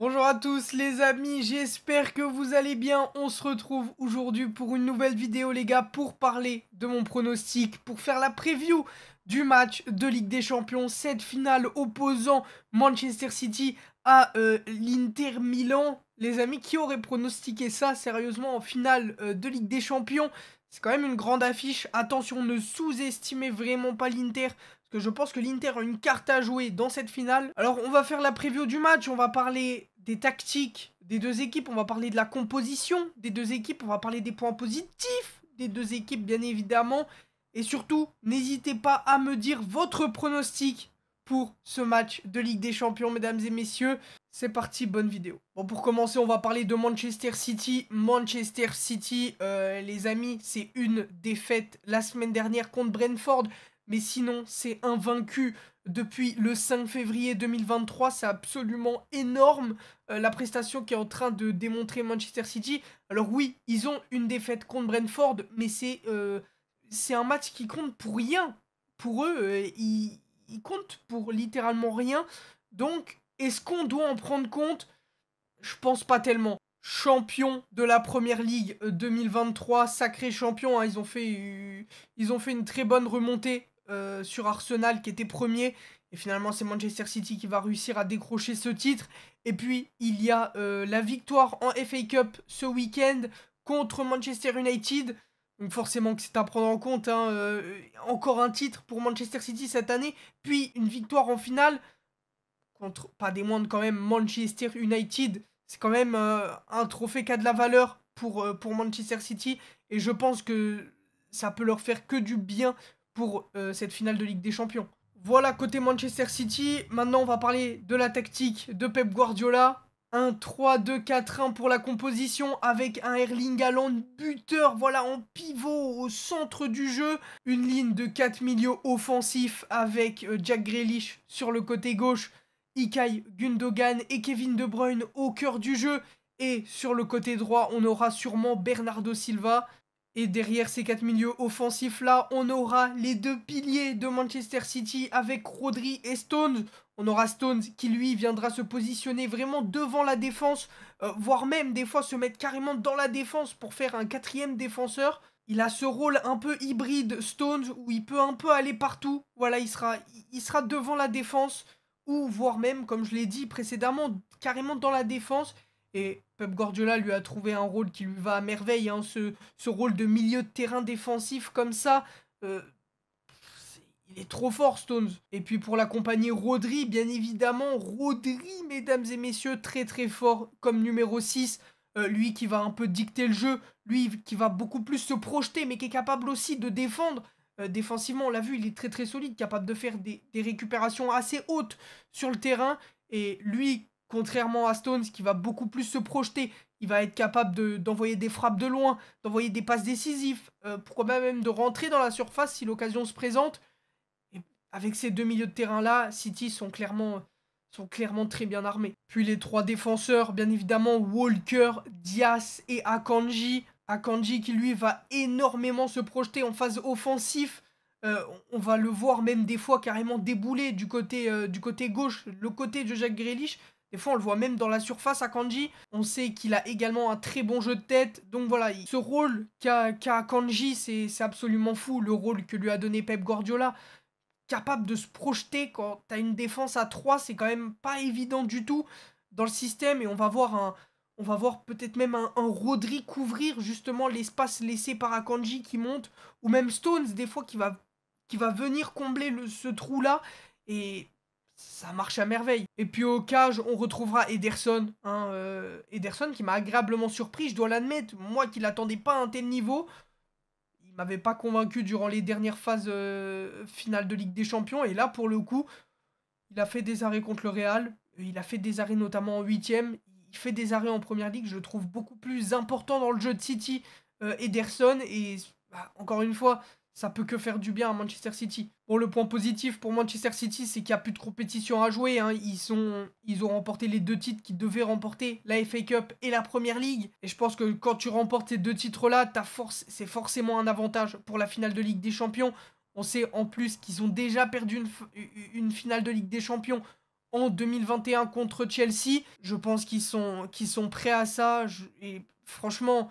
Bonjour à tous les amis, j'espère que vous allez bien. On se retrouve aujourd'hui pour une nouvelle vidéo les gars, pour parler de mon pronostic, pour faire la preview du match de Ligue des Champions, cette finale opposant Manchester City à l'Inter Milan. Les amis, qui auraient pronostiqué ça sérieusement en finale de Ligue des Champions? C'est quand même une grande affiche. Attention, ne sous-estimez vraiment pas l'Inter. Parce que je pense que l'Inter a une carte à jouer dans cette finale. Alors, on va faire la preview du match. On va parler des tactiques des deux équipes. On va parler de la composition des deux équipes. On va parler des points positifs des deux équipes, bien évidemment. Et surtout, n'hésitez pas à me dire votre pronostic pour ce match de Ligue des Champions, mesdames et messieurs. C'est parti, bonne vidéo. Bon, pour commencer, on va parler de Manchester City. Manchester City, les amis, c'est une défaite la semaine dernière contre Brentford. Mais sinon, c'est invaincu depuis le 5 février 2023. C'est absolument énorme la prestation qui est en train de démontrer Manchester City. Alors oui, ils ont une défaite contre Brentford, mais c'est un match qui compte pour rien. Pour eux, ils comptent pour littéralement rien. Donc, est-ce qu'on doit en prendre compte? Je pense pas tellement. Champion de la Première Ligue 2023, sacré champion, hein, ils ont fait une très bonne remontée sur Arsenal qui était premier. Et finalement, c'est Manchester City qui va réussir à décrocher ce titre. Et puis, il y a la victoire en FA Cup ce week-end contre Manchester United. Donc forcément que c'est à prendre en compte, hein, encore un titre pour Manchester City cette année. Puis une victoire en finale contre, pas des moindres quand même, Manchester United. C'est quand même un trophée qui a de la valeur pour Manchester City. Et je pense que ça peut leur faire que du bien pour cette finale de Ligue des Champions. Voilà, côté Manchester City. Maintenant, on va parler de la tactique de Pep Guardiola. Un 3-2-4-1 pour la composition avec un Erling Haaland buteur, voilà, en pivot au centre du jeu. Une ligne de 4 milieux offensifs avec Jack Grealish sur le côté gauche, Ilkay Gundogan et Kevin De Bruyne au cœur du jeu. Et sur le côté droit, on aura sûrement Bernardo Silva. Et derrière ces 4 milieux offensifs-là, on aura les deux piliers de Manchester City avec Rodri et Stones. On aura Stones qui, lui, viendra se positionner vraiment devant la défense, voire même des fois se mettre carrément dans la défense pour faire un quatrième défenseur. Il a ce rôle un peu hybride, Stones, où il peut un peu aller partout. Voilà, il sera devant la défense, ou voire même, comme je l'ai dit précédemment, carrément dans la défense. Et Pep Guardiola lui a trouvé un rôle qui lui va à merveille, hein, ce rôle de milieu de terrain défensif comme ça. euh, il est trop fort, Stones. Et puis pour l'accompagner, Rodri, bien évidemment. Rodri, mesdames et messieurs, très très fort comme numéro 6. Lui qui va un peu dicter le jeu. Lui qui va beaucoup plus se projeter, mais qui est capable aussi de défendre. Défensivement, on l'a vu, il est très très solide, capable de faire des récupérations assez hautes sur le terrain. Et lui, contrairement à Stones, qui va beaucoup plus se projeter, il va être capable d'envoyer des frappes de loin, d'envoyer des passes décisives, pourquoi même de rentrer dans la surface si l'occasion se présente. Et avec ces deux milieux de terrain-là, City sont clairement très bien armés. Puis les trois défenseurs, bien évidemment, Walker, Diaz et Akanji. Akanji qui lui va énormément se projeter en phase offensive. On va le voir même des fois carrément débouler du côté gauche, le côté de Jack Grealish. Des fois, on le voit même dans la surface, Akanji. On sait qu'il a également un très bon jeu de tête. Donc voilà, ce rôle qu'a Akanji, c'est absolument fou. Le rôle que lui a donné Pep Guardiola, capable de se projeter quand t'as une défense à 3, c'est quand même pas évident du tout dans le système. Et on va voir peut-être même un Rodri couvrir justement l'espace laissé par Akanji qui monte, ou même Stones des fois qui va venir combler ce trou-là. Et ça marche à merveille. Et puis au cage, on retrouvera Ederson. Hein, Ederson qui m'a agréablement surpris, je dois l'admettre. Moi qui l'attendais pas à un tel niveau, il m'avait pas convaincu durant les dernières phases finales de Ligue des Champions. Et là, pour le coup, il a fait des arrêts contre le Real. Il a fait des arrêts notamment en huitième. Il fait des arrêts en première ligue. Je le trouve beaucoup plus important dans le jeu de City, Ederson. Et bah, encore une fois, ça peut que faire du bien à Manchester City. Bon, le point positif pour Manchester City, c'est qu'il n'y a plus de compétition à jouer. Hein. Ils ont remporté les deux titres qu'ils devaient remporter, la FA Cup et la Première Ligue. Et je pense que quand tu remportes ces deux titres-là, c'est forcément un avantage pour la finale de Ligue des Champions. On sait en plus qu'ils ont déjà perdu une finale de Ligue des Champions en 2021 contre Chelsea. Je pense qu'ils sont prêts à ça. Et franchement,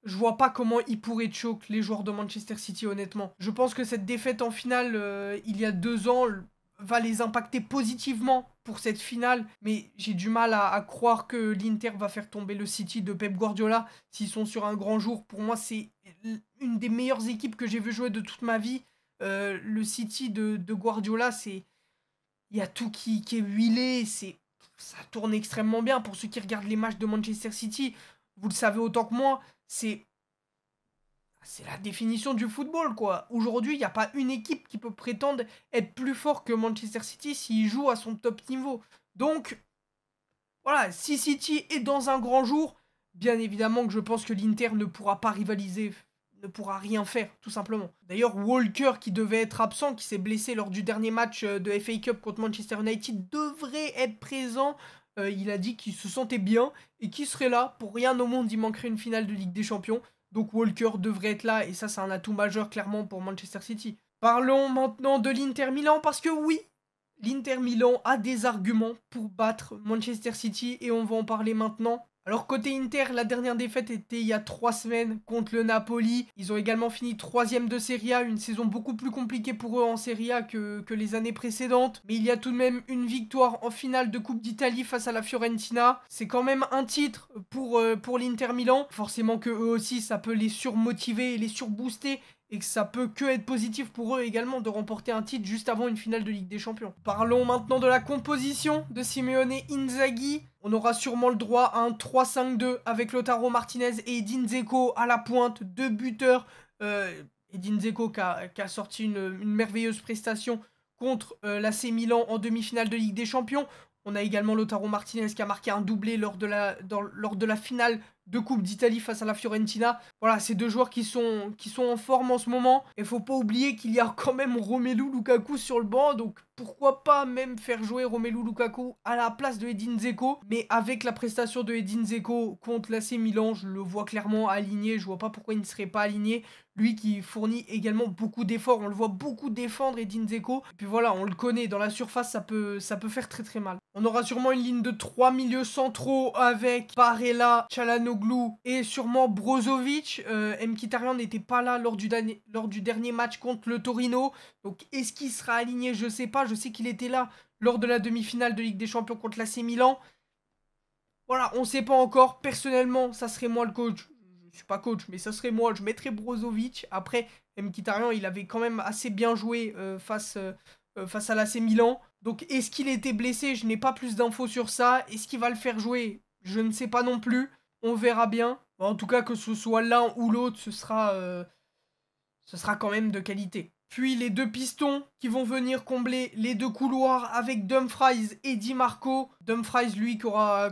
je vois pas comment ils pourraient choke les joueurs de Manchester City, honnêtement. Je pense que cette défaite en finale, il y a 2 ans, va les impacter positivement pour cette finale. Mais j'ai du mal à croire que l'Inter va faire tomber le City de Pep Guardiola s'ils sont sur un grand jour. Pour moi, c'est une des meilleures équipes que j'ai vu jouer de toute ma vie. Le City de Guardiola, c'est... Il y a tout qui est huilé, ça tourne extrêmement bien. Pour ceux qui regardent les matchs de Manchester City, vous le savez autant que moi, c'est la définition du football, quoi. Aujourd'hui, il n'y a pas une équipe qui peut prétendre être plus fort que Manchester City s'il joue à son top niveau. Donc, voilà, si City est dans un grand jour, bien évidemment que je pense que l'Inter ne pourra pas rivaliser, ne pourra rien faire, tout simplement. D'ailleurs, Walker, qui devait être absent, qui s'est blessé lors du dernier match de FA Cup contre Manchester United, devrait être présent. Il a dit qu'il se sentait bien et qu'il serait là. Pour rien au monde, il manquerait une finale de Ligue des Champions. Donc Walker devrait être là et ça, c'est un atout majeur, clairement, pour Manchester City. Parlons maintenant de l'Inter Milan, parce que oui, l'Inter Milan a des arguments pour battre Manchester City et on va en parler maintenant. Alors côté Inter, la dernière défaite était il y a 3 semaines contre le Napoli. Ils ont également fini 3ème de Serie A, une saison beaucoup plus compliquée pour eux en Serie A que les années précédentes. Mais il y a tout de même une victoire en finale de Coupe d'Italie face à la Fiorentina. C'est quand même un titre pour l'Inter Milan. Forcément que eux aussi, ça peut les surmotiver et les surbooster et que ça peut que être positif pour eux également de remporter un titre juste avant une finale de Ligue des Champions. Parlons maintenant de la composition de Simeone Inzaghi. On aura sûrement le droit à un 3-5-2 avec Lautaro Martinez et Edin Dzeko à la pointe, 2 buteurs. Edin Dzeko qui a sorti une merveilleuse prestation contre l'AC Milan en demi-finale de Ligue des Champions. On a également Lautaro Martinez qui a marqué un doublé lors de la finale de Coupe d'Italie face à la Fiorentina. Voilà, c'est 2 joueurs qui sont en forme en ce moment. Et faut pas oublier qu'il y a quand même Romelu Lukaku sur le banc. Donc pourquoi pas même faire jouer Romelu Lukaku à la place de Edin Dzeko. Mais avec la prestation de Edin Dzeko contre l'AC Milan, je le vois clairement aligné. Je vois pas pourquoi il ne serait pas aligné. Lui qui fournit également beaucoup d'efforts. On le voit beaucoup défendre, Edin Dzeko. Et puis voilà, on le connaît. Dans la surface, ça peut faire très très mal. On aura sûrement une ligne de 3 milieux centraux avec Barella, Çalhanoğlu et sûrement Brozovic. Mkhitaryan n'était pas là lors du dernier match contre le Torino. Donc est-ce qu'il sera aligné? Je sais pas. Je sais qu'il était là lors de la demi-finale de Ligue des Champions contre l'AC Milan. Voilà, on sait pas encore. Personnellement, ça serait moi le coach. Je suis pas coach, mais ça serait moi. Je mettrais Brozovic. Après, Mkhitaryan, il avait quand même assez bien joué face à l'AC Milan. Donc, est-ce qu'il était blessé? Je n'ai pas plus d'infos sur ça. Est-ce qu'il va le faire jouer? Je ne sais pas non plus. On verra bien. En tout cas, que ce soit l'un ou l'autre, ce sera quand même de qualité. Puis les 2 pistons qui vont venir combler les 2 couloirs avec Dumfries et Di Marco. Dumfries, lui, qui aura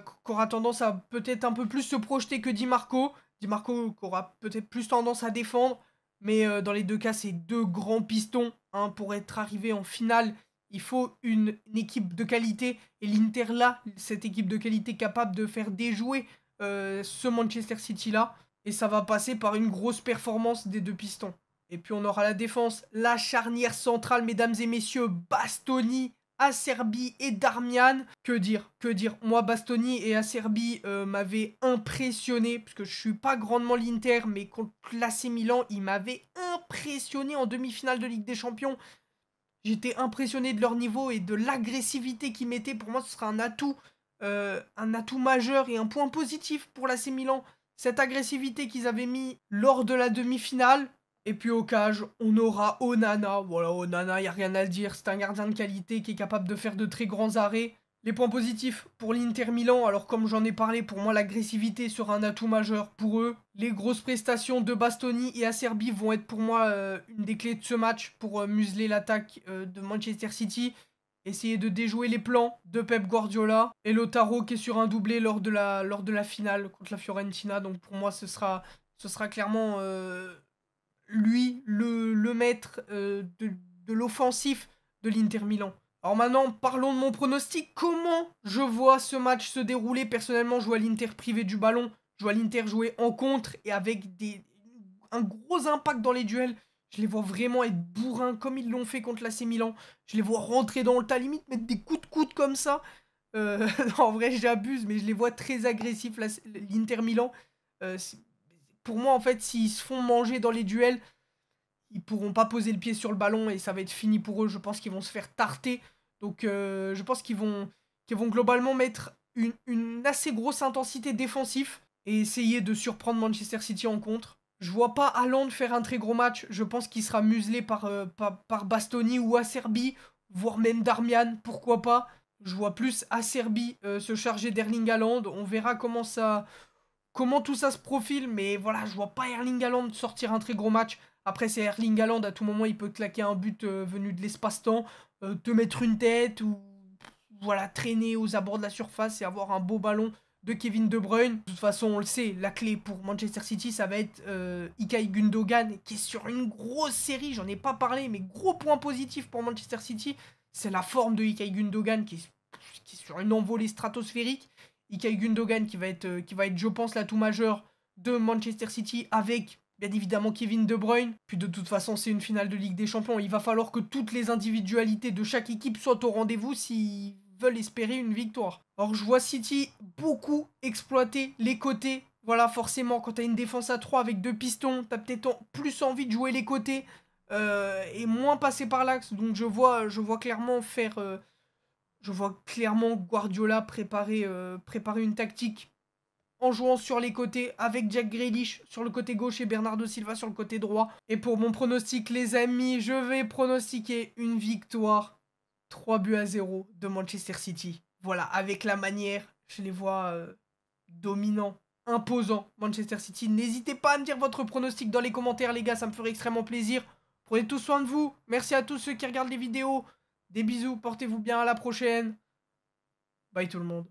tendance à peut-être un peu plus se projeter que Di Marco. Di Marco qui aura peut-être plus tendance à défendre. Mais dans les 2 cas, c'est 2 grands pistons. Hein, pour être arrivé en finale, il faut une équipe de qualité. Et l'Inter là, cette équipe de qualité capable de faire déjouer ce Manchester City là. Et ça va passer par une grosse performance des 2 pistons. Et puis on aura la défense, la charnière centrale, mesdames et messieurs, Bastoni, Acerbi et Darmian. Que dire? Moi, Bastoni et Acerbi m'avaient impressionné, puisque je suis pas grandement l'Inter, mais contre l'AC Milan, ils m'avaient impressionné en demi-finale de Ligue des Champions. J'étais impressionné de leur niveau et de l'agressivité qu'ils mettaient. Pour moi, ce sera un atout majeur et un point positif pour l'AC Milan. Cette agressivité qu'ils avaient mis lors de la demi-finale. Et puis au cage, on aura Onana. Voilà, Onana, il n'y a rien à le dire. C'est un gardien de qualité qui est capable de faire de très grands arrêts. Les points positifs pour l'Inter Milan, alors comme j'en ai parlé, pour moi l'agressivité sera un atout majeur pour eux. Les grosses prestations de Bastoni et Acerbi vont être pour moi une des clés de ce match pour museler l'attaque de Manchester City. Essayer de déjouer les plans de Pep Guardiola. Et Lautaro qui est sur un doublé lors de la finale contre la Fiorentina. Donc pour moi ce sera clairement lui le maître de l'offensif de l'Inter Milan. Alors maintenant, parlons de mon pronostic. Comment je vois ce match se dérouler? Personnellement, je vois l'Inter privé du ballon. Je vois l'Inter jouer en contre et avec un gros impact dans les duels. Je les vois vraiment être bourrins comme ils l'ont fait contre l'AC Milan. Je les vois rentrer dans le tas, limite mettre des coups de coude comme ça. En vrai, j'abuse, mais je les vois très agressifs, l'Inter Milan. Euh, c'est- pour moi, en fait, s'ils se font manger dans les duels, ils pourront pas poser le pied sur le ballon et ça va être fini pour eux. Je pense qu'ils vont se faire tarter. Donc, je pense qu'ils vont globalement mettre une assez grosse intensité défensive et essayer de surprendre Manchester City en contre. Je vois pas Haaland faire un très gros match. Je pense qu'il sera muselé par Bastoni ou Acerbi, voire même Darmian, pourquoi pas. Je vois plus Acerbi se charger d'Erling Haaland. On verra comment tout ça se profile, mais voilà, je vois pas Erling Haaland sortir un très gros match. Après, c'est Erling Haaland, à tout moment, il peut claquer un but venu de l'espace-temps, te mettre une tête ou voilà, traîner aux abords de la surface et avoir un beau ballon de Kevin De Bruyne. De toute façon, on le sait, la clé pour Manchester City, ça va être Ilkay Gundogan, qui est sur une grosse série, j'en ai pas parlé, mais gros point positif pour Manchester City, c'est la forme de Ilkay Gundogan qui est sur une envolée stratosphérique. Ilkay Gundogan qui va être, je pense, l'atout majeur de Manchester City avec bien évidemment Kevin De Bruyne. Puis de toute façon, c'est une finale de Ligue des Champions. Il va falloir que toutes les individualités de chaque équipe soient au rendez-vous s'ils veulent espérer une victoire. Or, je vois City beaucoup exploiter les côtés. Voilà, forcément, quand t'as une défense à 3 avec deux pistons, t'as peut-être plus envie de jouer les côtés et moins passer par l'axe. Donc je vois clairement Guardiola préparer une tactique en jouant sur les côtés avec Jack Grealish sur le côté gauche et Bernardo Silva sur le côté droit. Et pour mon pronostic, les amis, je vais pronostiquer une victoire 3-0 de Manchester City. Voilà, avec la manière, je les vois dominants, imposants, Manchester City. N'hésitez pas à me dire votre pronostic dans les commentaires, les gars, ça me ferait extrêmement plaisir. Prenez tout soin de vous. Merci à tous ceux qui regardent les vidéos. Des bisous, portez-vous bien, à la prochaine. Bye tout le monde.